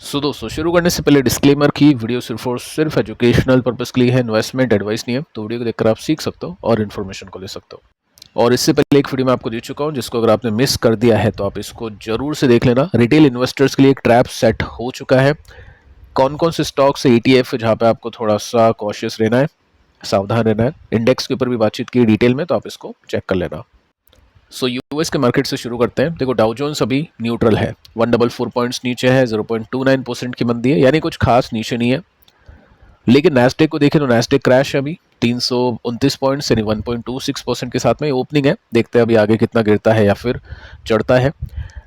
दोस्तों शुरू करने से पहले डिस्क्लेमर की वीडियो सिर्फ और सिर्फ एजुकेशनल पर्पस के लिए है, इन्वेस्टमेंट एडवाइस नहीं है। तो वीडियो को देखकर आप सीख सकते हो और इन्फॉर्मेशन को ले सकते हो। और इससे पहले एक वीडियो मैं आपको दे चुका हूं, जिसको अगर आपने मिस कर दिया है तो आप इसको जरूर से देख लेना। रिटेल इन्वेस्टर्स के लिए एक ट्रैप सेट हो चुका है। कौन कौन से स्टॉक्स है ETF जहां पे आपको थोड़ा सा कॉशियस रहना है, सावधान रहना है। इंडेक्स के ऊपर भी बातचीत की डिटेल में, तो आप इसको चेक कर लेना। यूएस के मार्केट से शुरू करते हैं। देखो, डाउ जोन्स अभी न्यूट्रल है, 144 पॉइंट्स नीचे है, 0.29% की मंदी है, यानी कुछ खास नीचे नहीं है। लेकिन नैस्डेक को देखें तो नैस्डेक क्रैश है अभी 329 पॉइंट्स यानी 1.26% के साथ में ओपनिंग है। देखते हैं अभी आगे कितना गिरता है या फिर चढ़ता है।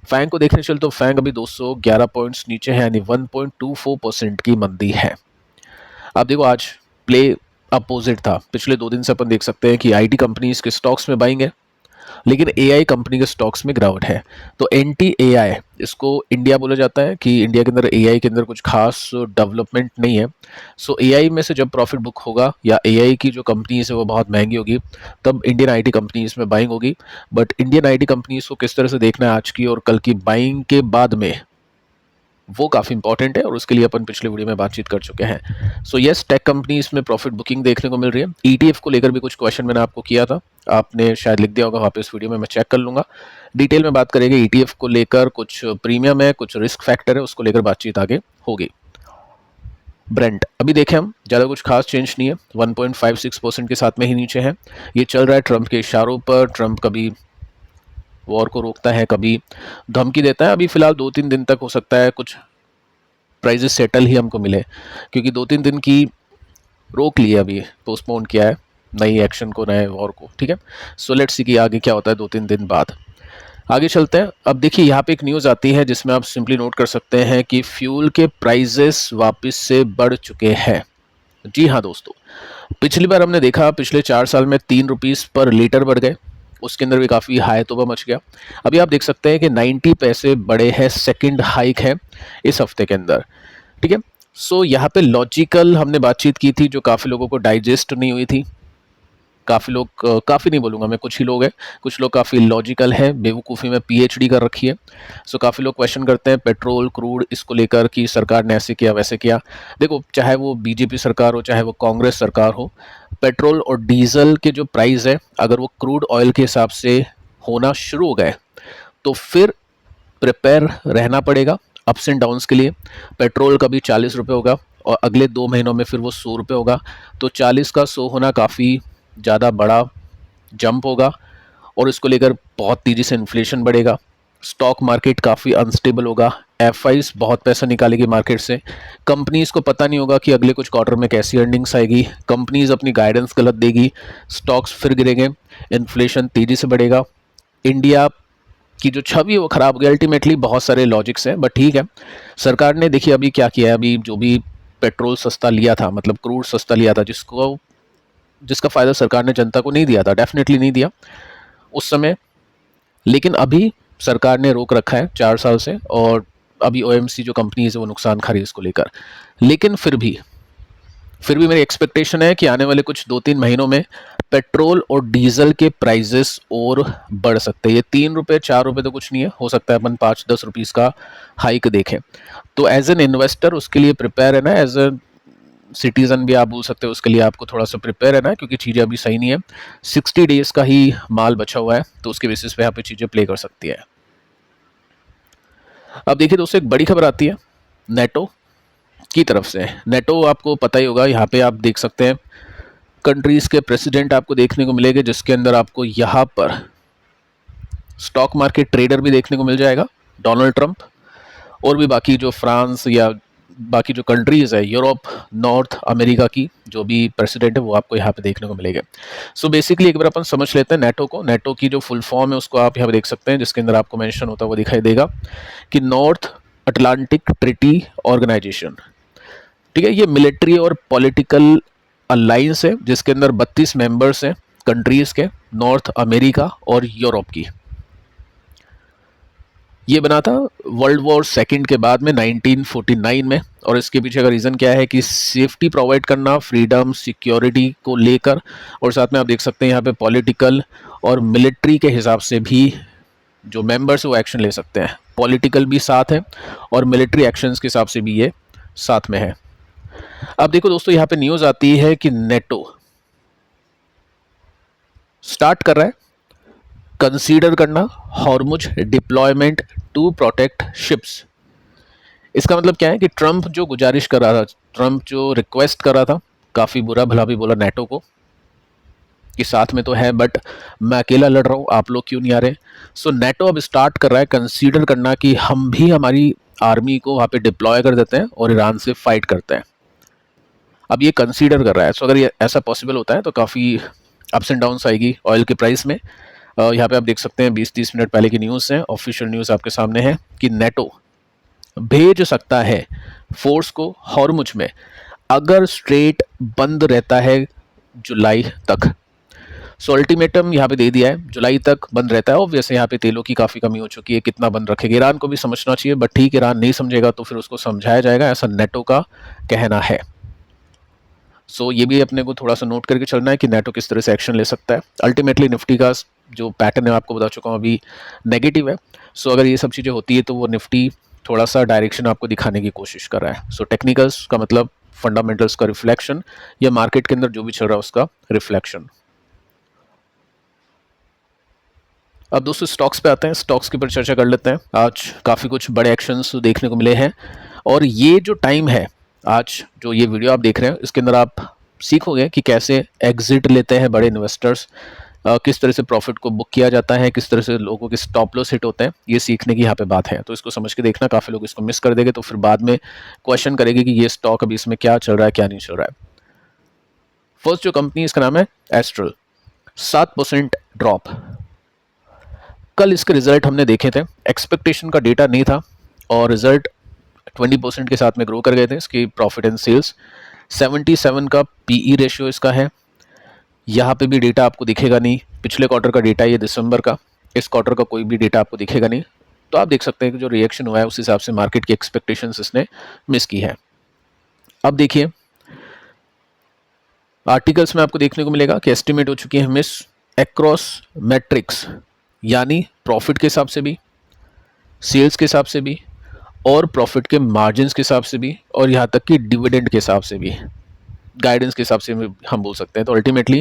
फैंग को देखने चल तो फैंग अभी 211 पॉइंट्स नीचे है, यानी 1.24% की मंदी है। अब देखो, आज प्ले अपोजिट था। पिछले 2 दिन से अपन देख सकते हैं कि आईटी कंपनीज के स्टॉक्स में बाइंग है, लेकिन एआई कंपनी के स्टॉक्स में गिरावट है। तो एंटी एआई इसको इंडिया बोला जाता है कि इंडिया के अंदर एआई के अंदर कुछ खास डेवलपमेंट नहीं है। एआई में से जब प्रॉफिट बुक होगा या एआई की जो कंपनीज है वो बहुत महंगी होगी, तब इंडियन आईटी कंपनीज में बाइंग होगी। बट इंडियन आईटी कंपनीज को किस तरह से देखना है आज की और कल की बाइंग के बाद में, वो काफ़ी इंपॉर्टेंट है और उसके लिए अपन पिछले वीडियो में बातचीत कर चुके हैं। यस, टेक कंपनी इसमें प्रॉफिट बुकिंग देखने को मिल रही है। ETF को लेकर भी कुछ क्वेश्चन मैंने आपको किया था, आपने शायद लिख दिया होगा वहाँ पे, इस वीडियो में मैं चेक कर लूँगा। डिटेल में बात करेंगे ETF को लेकर, कुछ प्रीमियम है, कुछ रिस्क फैक्टर है, उसको लेकर बातचीत आगे होगी। ब्रेंट अभी देखें हम, ज़्यादा कुछ खास चेंज नहीं है, 1.56% के साथ में ही नीचे है। ये चल रहा है ट्रंप के इशारों पर। ट्रंप कभी वॉर को रोकता है, कभी धमकी देता है। अभी फिलहाल 2-3 दिन तक हो सकता है कुछ प्राइजेस सेटल ही हमको मिले, क्योंकि 2-3 दिन की रोक ली है, अभी पोस्टपोन किया है नई एक्शन को, नए वॉर को। ठीक है, लेट्स सी कि आगे क्या होता है 2-3 दिन बाद। आगे चलते हैं। अब देखिए, यहाँ पे एक न्यूज़ आती है जिसमें आप सिंपली नोट कर सकते हैं कि फ्यूल के प्राइजेस वापस से बढ़ चुके हैं। जी हाँ दोस्तों, पिछली बार हमने देखा पिछले 4 साल में 3 रुपीज़ पर लीटर बढ़ गए, उसके अंदर भी काफ़ी हाई तोबा मच गया। अभी आप देख सकते हैं कि 90 पैसे बढ़े हैं, सेकंड हाइक है इस हफ्ते के अंदर। ठीक है, यहाँ पे लॉजिकल हमने बातचीत की थी, जो काफ़ी लोगों को डाइजेस्ट नहीं हुई थी। काफ़ी लोग, काफ़ी नहीं बोलूँगा मैं, कुछ ही लोग हैं, कुछ लोग काफ़ी लॉजिकल हैं, बेवकूफ़ी में PhD कर रखी है। काफ़ी लोग क्वेश्चन करते हैं पेट्रोल क्रूड इसको लेकर कि सरकार ने ऐसे किया वैसे किया। देखो, चाहे वो बीजेपी सरकार हो, चाहे वो कांग्रेस सरकार हो, पेट्रोल और डीजल के जो प्राइस है, अगर वो क्रूड ऑयल के हिसाब से होना शुरू हो गए तो फिर प्रिपेयर रहना पड़ेगा अप्स एंड डाउन्स के लिए। पेट्रोल कभी 40 रुपये होगा और अगले 2 महीनों में फिर वो 100 रुपये होगा। तो 40 का 100 होना काफ़ी ज़्यादा बड़ा जंप होगा और इसको लेकर बहुत तेज़ी से इन्फ्लेशन बढ़ेगा। स्टॉक मार्केट काफ़ी अनस्टेबल होगा। FIs बहुत पैसा निकालेगी मार्केट से। कंपनीज़ को पता नहीं होगा कि अगले कुछ क्वार्टर में कैसी अर्निंग्स आएगी। कंपनीज़ अपनी गाइडेंस गलत देगी, स्टॉक्स फिर गिरेंगे, इन्फ्लेशन तेज़ी से बढ़ेगा। इंडिया की जो छवि है वो ख़राब हो गई। अल्टीमेटली बहुत सारे लॉजिक्स हैं, बट ठीक है। सरकार ने देखिए अभी क्या किया है, अभी जो भी पेट्रोल सस्ता लिया था, मतलब क्रूड सस्ता लिया था, जिसका फ़ायदा सरकार ने जनता को नहीं दिया था, डेफिनेटली नहीं दिया उस समय। लेकिन अभी सरकार ने रोक रखा है 4 साल से, और अभी OMC जो कंपनीज है वो नुकसान खा रही है इसको लेकर। लेकिन फिर भी मेरी एक्सपेक्टेशन है कि आने वाले कुछ 2-3 महीनों में पेट्रोल और डीजल के प्राइजेस और बढ़ सकते हैं। ये 3 रुपये 4 रुपये तो कुछ नहीं है, हो सकता है अपन 5-10 रुपीज़ का हाइक देखें। तो एज एन इन्वेस्टर उसके लिए प्रिपेयर है ना, एज ए सिटीज़न भी आप बोल सकते हो, उसके लिए आपको थोड़ा सा प्रिपेयर है ना, क्योंकि चीज़ें अभी सही नहीं है। 60 डेज़ का ही माल बचा हुआ है, तो उसके बेसिस पे यहाँ पे चीज़ें प्ले कर सकती है। अब देखिए दोस्तों, एक बड़ी खबर आती है नेटो की तरफ से। नेटो आपको पता ही होगा, यहाँ पे आप देख सकते हैं कंट्रीज़ के प्रेसिडेंट आपको देखने को मिलेंगे, जिसके अंदर आपको यहाँ पर स्टॉक मार्केट ट्रेडर भी देखने को मिल जाएगा, डोनाल्ड ट्रंप, और भी बाकी जो फ्रांस या बाकी जो कंट्रीज़ है, यूरोप, नॉर्थ अमेरिका की जो भी प्रेसिडेंट है, वो आपको यहाँ पे देखने को मिलेंगे। बेसिकली एक बार अपन समझ लेते हैं नेटो को। नेटो की जो फुल फॉर्म है उसको आप यहाँ पे देख सकते हैं, जिसके अंदर आपको मेंशन होता हुआ दिखाई देगा कि नॉर्थ अटलांटिक ट्रीटी ऑर्गेनाइजेशन। ठीक है, ये मिलिट्री और पॉलिटिकल अलायंस है, जिसके अंदर 32 मेंबर्स हैं कंट्रीज़ के, नॉर्थ अमेरिका और यूरोप की। ये बना था वर्ल्ड वॉर सेकंड के बाद में 1949 में, और इसके पीछे का रीज़न क्या है कि सेफ्टी प्रोवाइड करना, फ्रीडम सिक्योरिटी को लेकर, और साथ में आप देख सकते हैं यहाँ पे पॉलिटिकल और मिलिट्री के हिसाब से भी जो मेंबर्स वो एक्शन ले सकते हैं। पॉलिटिकल भी साथ है और मिलिट्री एक्शंस के हिसाब से भी ये साथ में है। अब देखो दोस्तों, यहाँ पे न्यूज़ आती है कि नेटो स्टार्ट कर रहा है कंसीडर करना Hormuz deployment to protect ships. इसका मतलब क्या है कि ट्रंप जो गुजारिश कर रहा था, ट्रंप जो रिक्वेस्ट कर रहा था, काफ़ी बुरा भला भी बोला नेटो को कि साथ में तो है बट मैं अकेला लड़ रहा हूँ, आप लोग क्यों नहीं आ रहे। सो नेटो अब स्टार्ट कर रहा है कंसीडर करना कि हम भी हमारी आर्मी को वहाँ पे डिप्लॉय कर देते हैं और ईरान से फाइट करते हैं। अब ये कंसीडर कर रहा है। सो अगर ये ऐसा पॉसिबल होता है तो काफ़ी अप्स एंड डाउन्स आएगी ऑयल के प्राइस में। यहाँ पे आप देख सकते हैं 20-30 मिनट पहले की न्यूज़ है, ऑफिशियल न्यूज़ आपके सामने है कि नेटो भेज सकता है फोर्स को हॉर्मुज में अगर स्ट्रेट बंद रहता है जुलाई तक। सो अल्टीमेटम यहाँ पे दे दिया है, जुलाई तक बंद रहता है। ऑब्वियसली यहाँ पे तेलों की काफ़ी कमी हो चुकी है, कितना बंद रखेगा ईरान को भी समझना चाहिए, बट ठीक, ईरान नहीं समझेगा तो फिर उसको समझाया जाएगा, ऐसा नेटो का कहना है। सो ये भी अपने को थोड़ा सा नोट करके चलना है कि नेटो किस तरह से एक्शन ले सकता है। अल्टीमेटली निफ्टी का जो पैटर्न है आपको बता चुका हूँ अभी नेगेटिव है। सो अगर ये सब चीज़ें होती है तो वो निफ्टी थोड़ा सा डायरेक्शन आपको दिखाने की कोशिश कर रहा है। सो टेक्निकल्स का मतलब फंडामेंटल्स का रिफ्लेक्शन या मार्केट के अंदर जो भी चल रहा है उसका रिफ्लेक्शन। अब दोस्तों स्टॉक्स पे आते हैं, स्टॉक्स के ऊपर चर्चा कर लेते हैं। आज काफ़ी कुछ बड़े एक्शंस देखने को मिले हैं और ये जो टाइम है, आज जो ये वीडियो आप देख रहे हैं इसके अंदर आप सीखोगे कि कैसे एग्जिट लेते हैं बड़े इन्वेस्टर्स, किस तरह से प्रॉफिट को बुक किया जाता है, किस तरह से लोगों के स्टॉप लॉस हिट होते हैं। ये सीखने की यहाँ पे बात है, तो इसको समझ के देखना। काफ़ी लोग इसको मिस कर देंगे तो फिर बाद में क्वेश्चन करेंगे कि ये स्टॉक अभी इसमें क्या चल रहा है, क्या नहीं चल रहा है। फर्स्ट जो कंपनी इसका नाम है एस्ट्रल, 7% ड्रॉप। कल इसके रिजल्ट हमने देखे थे, एक्सपेक्टेशन का डेटा नहीं था और रिजल्ट 20% के साथ में ग्रो कर गए थे। इसकी प्रॉफिट एंड सेल्स 77 का पीई रेशियो इसका है। यहाँ पे भी डेटा आपको दिखेगा नहीं, पिछले क्वार्टर का डेटा ये दिसंबर का, इस क्वार्टर का कोई भी डेटा आपको दिखेगा नहीं। तो आप देख सकते हैं कि जो रिएक्शन हुआ है उस हिसाब से मार्केट की एक्सपेक्टेशंस इसने मिस की है। अब देखिए आर्टिकल्स में आपको देखने को मिलेगा कि एस्टिमेट हो चुकी है मिस अक्रॉस मैट्रिक्स, यानी प्रॉफिट के हिसाब से भी, सेल्स के हिसाब से भी और प्रॉफिट के मार्जिन्स के हिसाब से भी और यहाँ तक कि डिविडेंड के हिसाब से भी, गाइडेंस के हिसाब से हम बोल सकते हैं। तो अल्टीमेटली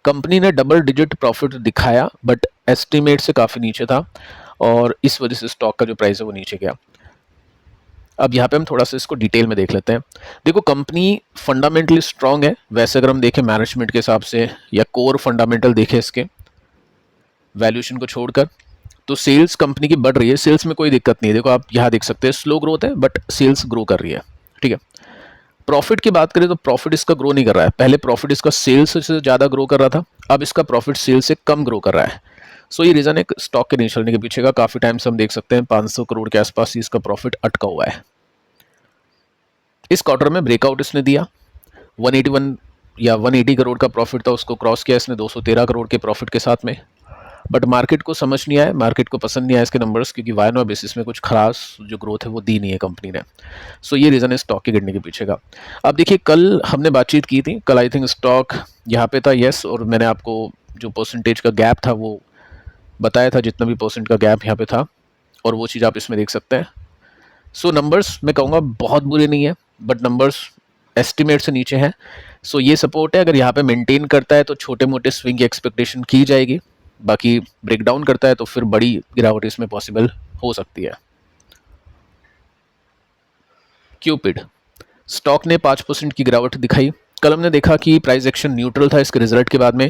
कंपनी ने डबल डिजिट प्रॉफिट दिखाया बट एस्टिमेट से काफ़ी नीचे था और इस वजह से स्टॉक का जो प्राइस है वो नीचे गया। अब यहाँ पे हम थोड़ा सा इसको डिटेल में देख लेते हैं। देखो कंपनी फंडामेंटली स्ट्रांग है, वैसे अगर हम देखें मैनेजमेंट के हिसाब से या कोर फंडामेंटल देखें इसके वैल्यूएशन को छोड़कर, तो सेल्स कंपनी की बढ़ रही है, सेल्स में कोई दिक्कत नहीं है। देखो आप यहाँ देख सकते हैं स्लो ग्रोथ है बट सेल्स ग्रो कर रही है, ठीक है। प्रॉफिट की बात करें तो प्रॉफिट इसका ग्रो नहीं कर रहा है, पहले प्रॉफिट इसका सेल्स से ज़्यादा ग्रो कर रहा था, अब इसका प्रॉफिट सेल्स से कम ग्रो कर रहा है। सो ये रीज़न है स्टॉक के नहीं चलने के पीछे का। काफ़ी टाइम से हम देख सकते हैं 500 करोड़ के आसपास ही इसका प्रॉफिट अटका हुआ है। इस क्वार्टर में ब्रेकआउट इसने दिया, 181 या 180 करोड़ का प्रॉफिट था, उसको क्रॉस किया इसने 213 करोड़ के प्रॉफिट के साथ में। बट मार्केट को समझ नहीं आया, मार्केट को पसंद नहीं आया इसके नंबर्स, क्योंकि वाई नो बेसिस में कुछ खास जो ग्रोथ है वो दी नहीं है कंपनी ने। सो ये रीज़न है स्टॉक के गिरने के पीछे का। अब देखिए कल हमने बातचीत की थी, कल आई थिंक स्टॉक यहाँ पे था, यस, और मैंने आपको जो परसेंटेज का गैप था वो बताया था, जितना भी परसेंट का गैप यहाँ पे था, और वो चीज़ आप इसमें देख सकते हैं। सो नंबर्स मैं कहूँगा बहुत बुरे नहीं है बट नंबर्स एस्टिमेट से नीचे हैं। सो ये सपोर्ट है, अगर यहाँ पे मेंटेन करता है तो छोटे मोटे स्विंग की एक्सपेक्टेशन की जाएगी, बाकी ब्रेकडाउन करता है तो फिर बड़ी गिरावट इसमें पॉसिबल हो सकती है। क्यूपिड स्टॉक ने 5% की गिरावट दिखाई। कल हमने देखा कि प्राइस एक्शन न्यूट्रल था इसके रिजल्ट के बाद में,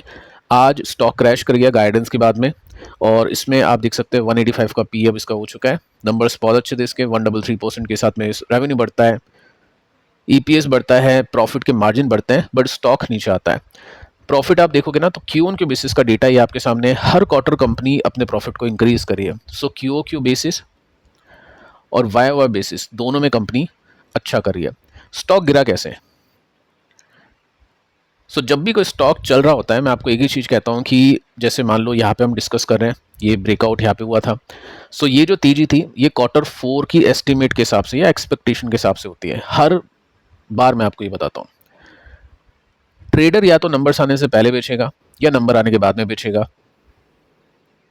आज स्टॉक क्रैश कर गया गाइडेंस के बाद में, और इसमें आप देख सकते हैं 185 का पी अब इसका हो चुका है। नंबर्स बहुत अच्छे थे इसके, 133% के साथ में रेवेन्यू बढ़ता है, ईपीएस बढ़ता है, प्रॉफिट के मार्जिन बढ़ते हैं, बट स्टॉक नीचे आता है। प्रॉफिट आप देखोगे ना तो क्यू ऑन क्यू बेसिस का डेटा ये आपके सामने, हर क्वार्टर कंपनी अपने प्रॉफिट को इंक्रीज करी है। सो क्यू ओ क्यू बेसिस और वाई वाई बेसिस दोनों में कंपनी अच्छा कर रही है। स्टॉक गिरा कैसे? सो जब भी कोई स्टॉक चल रहा होता है, मैं आपको एक ही चीज़ कहता हूँ कि जैसे मान लो यहाँ पे हम डिस्कस कर रहे हैं, ये ब्रेकआउट यहाँ पे हुआ था। सो ये जो तेजी थी ये Q4 की एस्टिमेट के हिसाब से या एक्सपेक्टेशन के हिसाब से होती है। हर बार मैं आपको ये बताता हूँ, ट्रेडर या तो नंबर्स आने से पहले बेचेगा या नंबर आने के बाद में बेचेगा।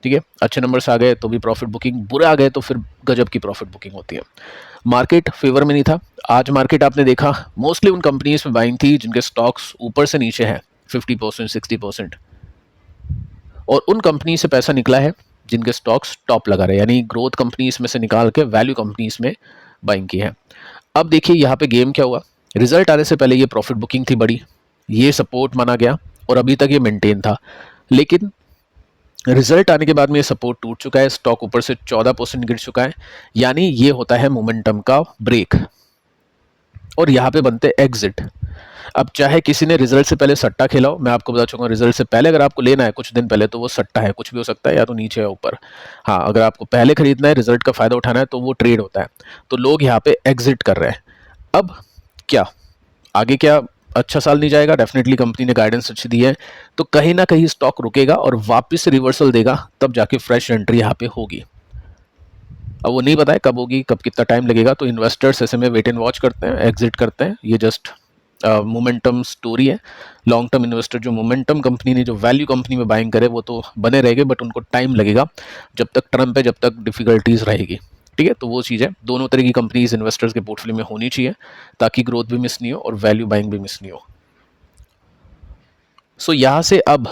ठीक है, अच्छे नंबर्स आ गए तो भी प्रॉफिट बुकिंग, बुरे आ गए तो फिर गजब की प्रॉफिट बुकिंग होती है। मार्केट फेवर में नहीं था। आज मार्केट आपने देखा मोस्टली उन कंपनीज में बाइंग थी जिनके स्टॉक्स ऊपर से नीचे हैं 50% 60%, और उन कंपनी से पैसा निकला है जिनके स्टॉक्स टॉप लगा रहे, यानी ग्रोथ कंपनीज में से निकाल के वैल्यू कंपनीज में बाइंग की है। अब देखिए यहाँ पे गेम क्या हुआ, रिजल्ट आने से पहले ये प्रॉफिट बुकिंग थी बड़ी, ये सपोर्ट माना गया और अभी तक ये मेंटेन था, लेकिन रिजल्ट आने के बाद में ये सपोर्ट टूट चुका है, स्टॉक ऊपर से 14% गिर चुका है, यानी ये होता है मोमेंटम का ब्रेक, और यहाँ पे बनते एग्जिट। अब चाहे किसी ने रिजल्ट से पहले सट्टा खेला हो, मैं आपको बता चुका हूँ रिजल्ट से पहले अगर आपको लेना है कुछ दिन पहले तो वो सट्टा है, कुछ भी हो सकता है, या तो नीचे या ऊपर। हाँ, अगर आपको पहले खरीदना है, रिजल्ट का फायदा उठाना है, तो वो ट्रेड होता है। तो लोग यहाँ पे एग्जिट कर रहे हैं। अब क्या आगे, क्या अच्छा साल नहीं जाएगा? डेफिनेटली कंपनी ने गाइडेंस अच्छी दी है, तो कहीं ना कहीं स्टॉक रुकेगा और वापस रिवर्सल देगा, तब जाके फ्रेश एंट्री यहाँ पे होगी। अब वो नहीं पता है कब होगी, कब कितना टाइम लगेगा, तो इन्वेस्टर्स ऐसे में वेट एंड वॉच करते हैं, एग्जिट करते हैं। ये जस्ट मोमेंटम स्टोरी है। लॉन्ग टर्म इन्वेस्टर जो मोमेंटम कंपनी ने, जो वैल्यू कंपनी में बाइंग करे, वो तो बने रहेंगे, बट उनको टाइम लगेगा, जब तक ट्रम्प है, जब तक डिफिकल्टीज रहेगी। ठीक है, तो वो चीज़ है, दोनों तरह की कंपनीज इन्वेस्टर्स के पोर्टफोलियो में होनी चाहिए, ताकि ग्रोथ भी मिस नहीं हो और वैल्यू बाइंग भी मिस नहीं हो। सो यहाँ से अब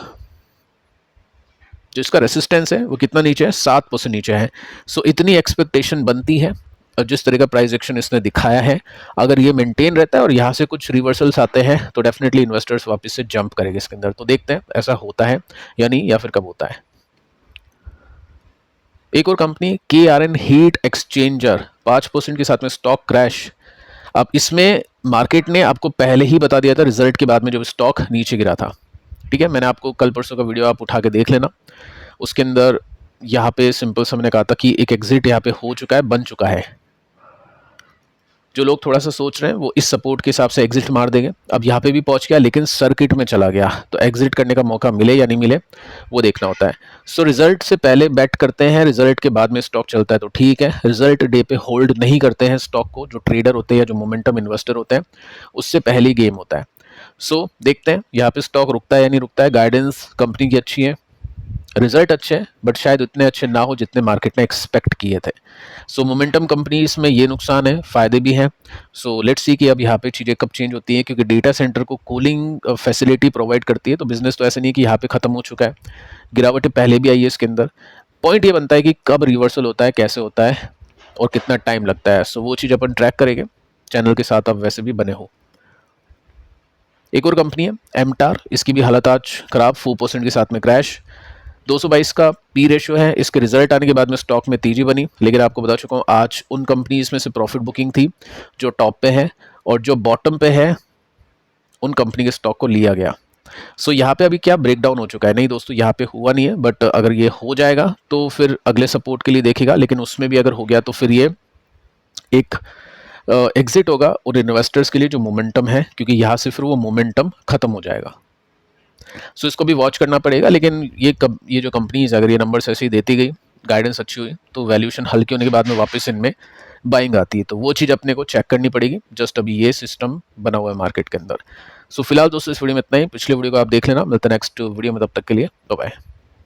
जो इसका रेसिस्टेंस है वो कितना नीचे है, 7% नीचे है। सो इतनी एक्सपेक्टेशन बनती है, और जिस तरह का प्राइस एक्शन इसने दिखाया है, अगर ये मेंटेन रहता है और यहाँ से कुछ रिवर्सल्स आते हैं, तो डेफिनेटली इन्वेस्टर्स वापस से जंप करेंगे इसके अंदर। तो देखते हैं ऐसा होता है या नहीं, या फिर कब होता है। एक और कंपनी KRN हीट एक्सचेंजर, 5% के साथ में स्टॉक क्रैश। अब इसमें मार्केट ने आपको पहले ही बता दिया था रिजल्ट के बाद में, जब स्टॉक नीचे गिरा था। ठीक है, मैंने आपको कल परसों का वीडियो आप उठा के देख लेना, उसके अंदर यहाँ पे सिंपल सा मैंने कहा था कि एक एग्जिट यहाँ पे हो चुका है, बन चुका है। जो लोग थोड़ा सा सोच रहे हैं वो इस सपोर्ट के हिसाब से एग्जिट मार देंगे। अब यहाँ पे भी पहुंच गया, लेकिन सर्किट में चला गया, तो एग्जिट करने का मौका मिले या नहीं मिले वो देखना होता है। सो रिजल्ट से पहले बेट करते हैं, रिजल्ट के बाद में स्टॉक चलता है तो ठीक है। रिजल्ट डे पे होल्ड नहीं करते हैं स्टॉक को, जो ट्रेडर होते हैं या जो मोमेंटम इन्वेस्टर होते हैं, उससे पहले गेम होता है। सो देखते हैं यहाँ पे स्टॉक रुकता है या नहीं रुकता है। गाइडेंस कंपनी की अच्छी है, रिजल्ट अच्छे हैं, बट शायद उतने अच्छे ना हो जितने मार्केट ने एक्सपेक्ट किए थे। सो मोमेंटम कंपनीज में ये नुकसान है, फायदे भी हैं। सो लेट्स सी कि अब यहाँ पे चीज़ें कब चेंज होती हैं, क्योंकि डेटा सेंटर को कूलिंग फैसिलिटी प्रोवाइड करती है, तो बिजनेस तो ऐसे नहीं कि यहाँ पे खत्म हो चुका है, गिरावटें पहले भी आई है इसके अंदर। पॉइंट ये बनता है कि कब रिवर्सल होता है, कैसे होता है, और कितना टाइम लगता है। सो वो चीज़ अपन ट्रैक करेंगे, चैनल के साथ आप वैसे भी बने हो। एक और कंपनी है एमटार, इसकी भी हालत आज खराब, 4% के साथ में क्रैश। 222 का पी रेशियो है। इसके रिजल्ट आने के बाद में स्टॉक में तेजी बनी, लेकिन आपको बता चुका हूँ आज उन कंपनीज में से प्रॉफिट बुकिंग थी जो टॉप पे है, और जो बॉटम पे है उन कंपनी के स्टॉक को लिया गया। सो यहाँ पे अभी क्या ब्रेकडाउन हो चुका है? नहीं दोस्तों, यहाँ पे हुआ नहीं है, बट अगर ये हो जाएगा तो फिर अगले सपोर्ट के लिए देखेगा, लेकिन उसमें भी अगर हो गया तो फिर ये एक एग्जिट होगा उन इन्वेस्टर्स के लिए जो मोमेंटम है, क्योंकि यहाँ से फिर वो मोमेंटम खत्म हो जाएगा। सो इसको भी वॉच करना पड़ेगा। लेकिन ये जो कंपनीज, अगर ये नंबर्स ऐसे ही देती गई, गाइडेंस अच्छी हुई, तो वैल्यूएशन हल्की होने के बाद में वापस इनमें बाइंग आती है, तो वो चीज़ अपने को चेक करनी पड़ेगी। जस्ट अभी ये सिस्टम बना हुआ है मार्केट के अंदर। सो फिलहाल दोस्तों इस वीडियो में इतना ही, पिछले वीडियो को आप देख लेना, मिलते हैं नेक्स्ट वीडियो में, तब तक के लिए बाय बाय।